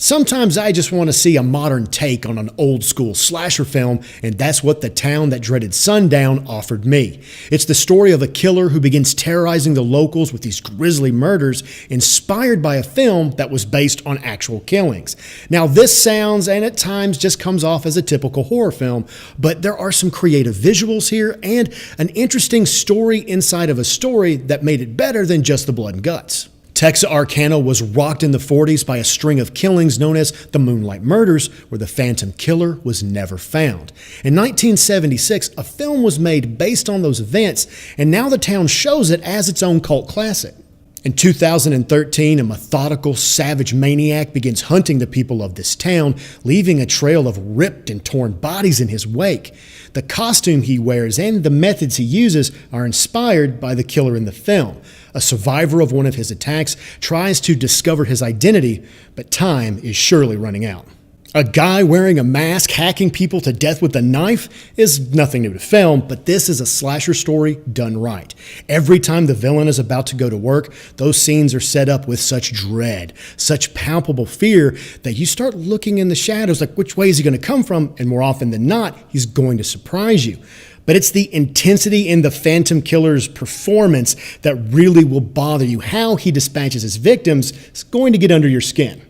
Sometimes I just want to see a modern take on an old school slasher film, and that's what The Town That Dreaded Sundown offered me. It's the story of a killer who begins terrorizing the locals with these grisly murders inspired by a film that was based on actual killings. Now this sounds and at times just comes off as a typical horror film, but there are some creative visuals here and an interesting story inside of a story that made it better than just the blood and guts. Texarkana was rocked in the 40s by a string of killings known as the Moonlight Murders, where the phantom killer was never found. In 1976, a film was made based on those events, and now the town shows it as its own cult classic. In 2013, a methodical, savage maniac begins hunting the people of this town, leaving a trail of ripped and torn bodies in his wake. The costume he wears and the methods he uses are inspired by the killer in the film. A survivor of one of his attacks tries to discover his identity, but time is surely running out. A guy wearing a mask hacking people to death with a knife is nothing new to film, but this is a slasher story done right. Every time the villain is about to go to work, those scenes are set up with such dread, such palpable fear that you start looking in the shadows like which way is he going to come from, and more often than not, he's going to surprise you. But it's the intensity in the Phantom Killer's performance that really will bother you. How he dispatches his victims is going to get under your skin.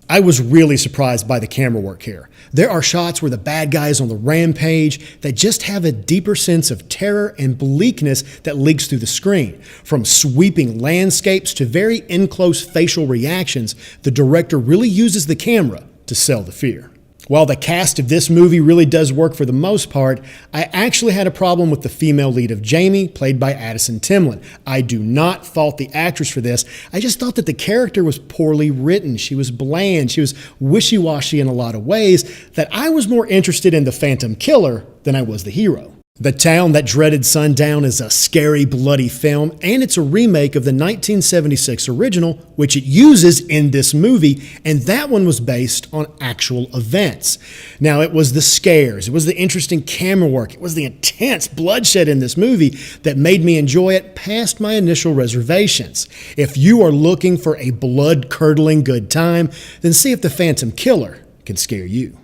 I was really surprised by the camera work here. There are shots where the bad guy is on the rampage that just have a deeper sense of terror and bleakness that leaks through the screen. From sweeping landscapes to very in-close facial reactions, the director really uses the camera to sell the fear. While the cast of this movie really does work for the most part, I actually had a problem with the female lead of Jamie, played by Addison Timlin. I do not fault the actress for this. I just thought that the character was poorly written. She was bland. She was wishy-washy in a lot of ways, that I was more interested in the Phantom Killer than I was the hero. The Town That Dreaded Sundown is a scary, bloody film, and it's a remake of the 1976 original, which it uses in this movie, and that one was based on actual events. Now, it was the scares, it was the interesting camera work, it was the intense bloodshed in this movie that made me enjoy it past my initial reservations. If you are looking for a blood-curdling good time, then see if The Phantom Killer can scare you.